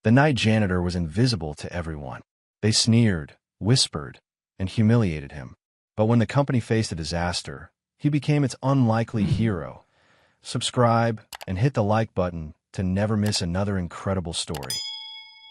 The night janitor was invisible to everyone. They sneered, whispered, and humiliated him. But when the company faced a disaster, he became its unlikely hero. Subscribe and hit the like button to never miss another incredible story.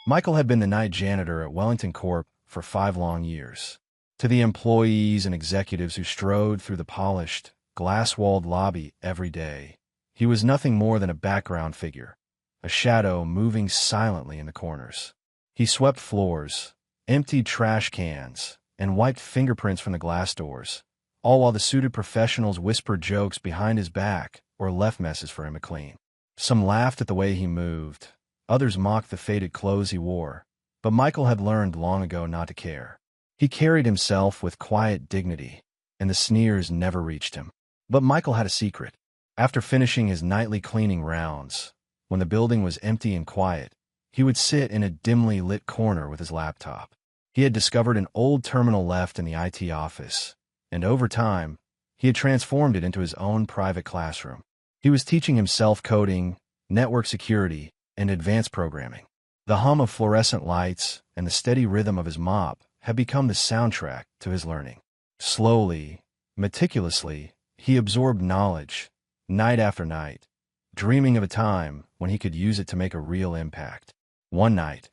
Michael had been the night janitor at Wellington Corp for 5 long years. To the employees and executives who strode through the polished, glass-walled lobby every day, he was nothing more than a background figure, a shadow moving silently in the corners. He swept floors, emptied trash cans, and wiped fingerprints from the glass doors, all while the suited professionals whispered jokes behind his back or left messes for him to clean. Some laughed at the way he moved, others mocked the faded clothes he wore, but Michael had learned long ago not to care. He carried himself with quiet dignity, and the sneers never reached him. But Michael had a secret. After finishing his nightly cleaning rounds, when the building was empty and quiet, he would sit in a dimly lit corner with his laptop. He had discovered an old terminal left in the IT office, and over time, he had transformed it into his own private classroom. He was teaching himself coding, network security, and advanced programming. The hum of fluorescent lights and the steady rhythm of his mop had become the soundtrack to his learning. Slowly, meticulously, he absorbed knowledge, night after night, dreaming of a time when he could use it to make a real impact. One night,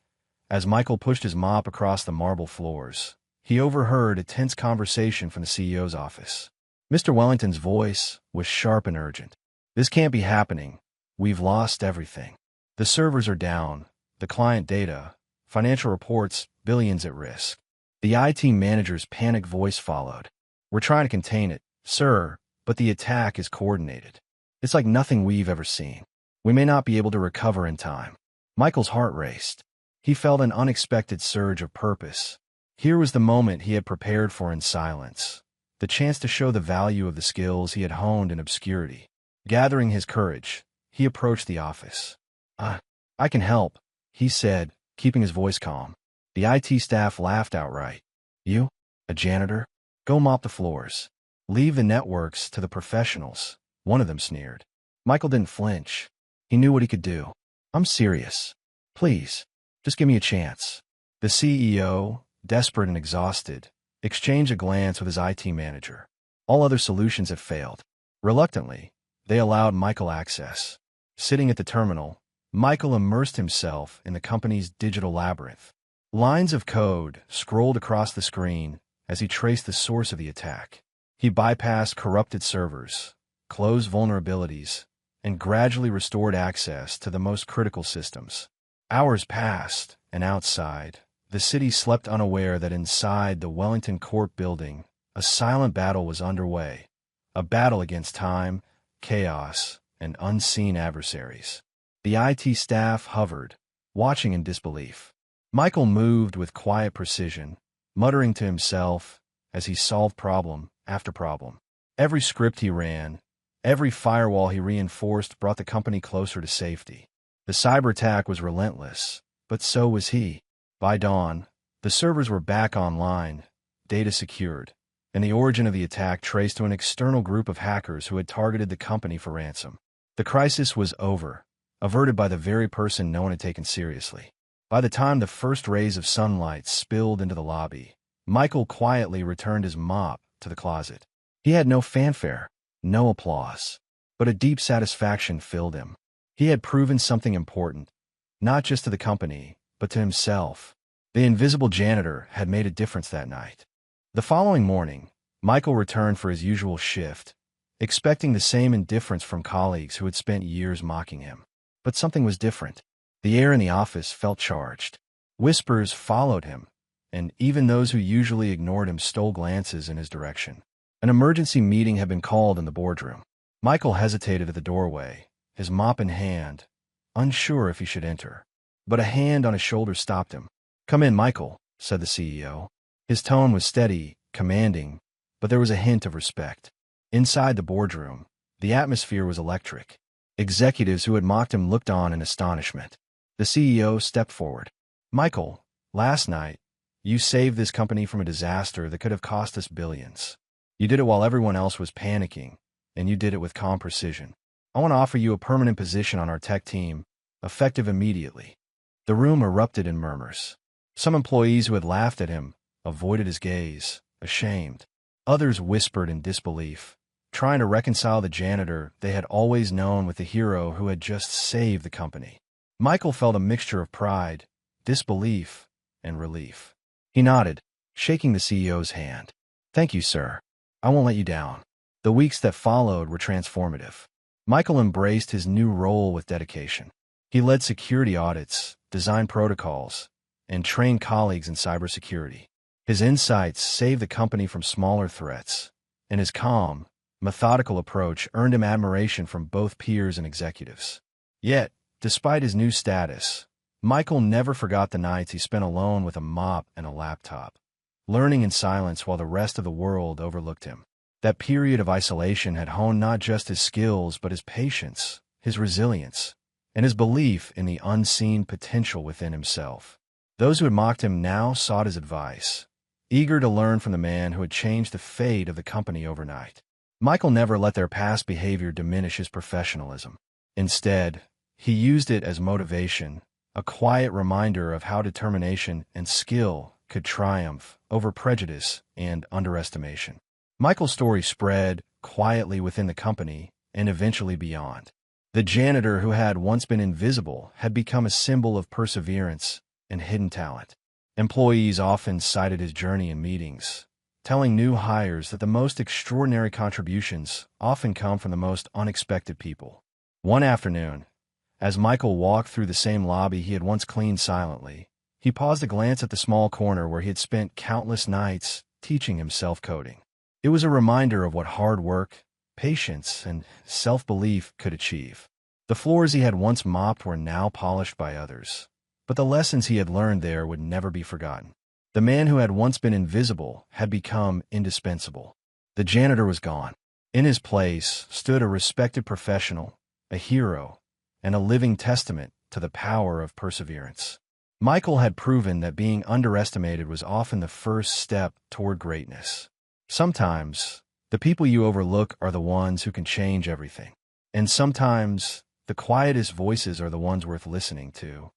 as Michael pushed his mop across the marble floors, he overheard a tense conversation from the CEO's office. Mr. Wellington's voice was sharp and urgent. "This can't be happening. We've lost everything. The servers are down, the client data, financial reports, billions at risk." The IT manager's panicked voice followed. "We're trying to contain it, sir, but the attack is coordinated. It's like nothing we've ever seen. We may not be able to recover in time." Michael's heart raced. He felt an unexpected surge of purpose. Here was the moment he had prepared for in silence, the chance to show the value of the skills he had honed in obscurity. Gathering his courage, he approached the office. I can help," he said, keeping his voice calm. The IT staff laughed outright. "You? A janitor? Go mop the floors. Leave the networks to the professionals," one of them sneered. Michael didn't flinch. He knew what he could do. "I'm serious. Please, just give me a chance." The CEO, desperate and exhausted, exchanged a glance with his IT manager. All other solutions had failed. Reluctantly, they allowed Michael access. Sitting at the terminal, Michael immersed himself in the company's digital labyrinth. Lines of code scrolled across the screen as he traced the source of the attack. He bypassed corrupted servers, closed vulnerabilities, and gradually restored access to the most critical systems. Hours passed, and outside, the city slept unaware that inside the Wellington Corp building, a silent battle was underway. A battle against time, chaos, and unseen adversaries. The IT staff hovered, watching in disbelief. Michael moved with quiet precision, muttering to himself as he solved problem after problem. Every script he ran, every firewall he reinforced brought the company closer to safety. The cyberattack was relentless, but so was he. By dawn, the servers were back online, data secured, and the origin of the attack traced to an external group of hackers who had targeted the company for ransom. The crisis was over, averted by the very person no one had taken seriously. By the time the first rays of sunlight spilled into the lobby, Michael quietly returned his mop to the closet. He had no fanfare, no applause, but a deep satisfaction filled him. He had proven something important, not just to the company, but to himself. The invisible janitor had made a difference that night. The following morning, Michael returned for his usual shift, expecting the same indifference from colleagues who had spent years mocking him. But something was different. The air in the office felt charged. Whispers followed him, and even those who usually ignored him stole glances in his direction. An emergency meeting had been called in the boardroom. Michael hesitated at the doorway, his mop in hand, unsure if he should enter. But a hand on his shoulder stopped him. "Come in, Michael," said the CEO. His tone was steady, commanding, but there was a hint of respect. Inside the boardroom, the atmosphere was electric. Executives who had mocked him looked on in astonishment. The CEO stepped forward. "Michael, last night, you saved this company from a disaster that could have cost us billions. You did it while everyone else was panicking, and you did it with calm precision. I want to offer you a permanent position on our tech team, effective immediately." The room erupted in murmurs. Some employees who had laughed at him avoided his gaze, ashamed. Others whispered in disbelief, trying to reconcile the janitor they had always known with the hero who had just saved the company. Michael felt a mixture of pride, disbelief, and relief. He nodded, shaking the CEO's hand. "Thank you, sir. I won't let you down." The weeks that followed were transformative. Michael embraced his new role with dedication. He led security audits, designed protocols, and trained colleagues in cybersecurity. His insights saved the company from smaller threats, and his calm, methodical approach earned him admiration from both peers and executives. Yet, despite his new status, Michael never forgot the nights he spent alone with a mop and a laptop, learning in silence while the rest of the world overlooked him. That period of isolation had honed not just his skills but his patience, his resilience, and his belief in the unseen potential within himself. Those who had mocked him now sought his advice, eager to learn from the man who had changed the fate of the company overnight. Michael never let their past behavior diminish his professionalism. Instead, he used it as motivation, a quiet reminder of how determination and skill could triumph over prejudice and underestimation. Michael's story spread quietly within the company and eventually beyond. The janitor who had once been invisible had become a symbol of perseverance and hidden talent. Employees often cited his journey in meetings, telling new hires that the most extraordinary contributions often come from the most unexpected people. One afternoon, as Michael walked through the same lobby he had once cleaned silently, he paused to glance at the small corner where he had spent countless nights teaching himself coding. It was a reminder of what hard work, patience, and self-belief could achieve. The floors he had once mopped were now polished by others, but the lessons he had learned there would never be forgotten. The man who had once been invisible had become indispensable. The janitor was gone. In his place stood a respected professional, a hero, and a living testament to the power of perseverance. Michael had proven that being underestimated was often the first step toward greatness. Sometimes, the people you overlook are the ones who can change everything. And sometimes, the quietest voices are the ones worth listening to.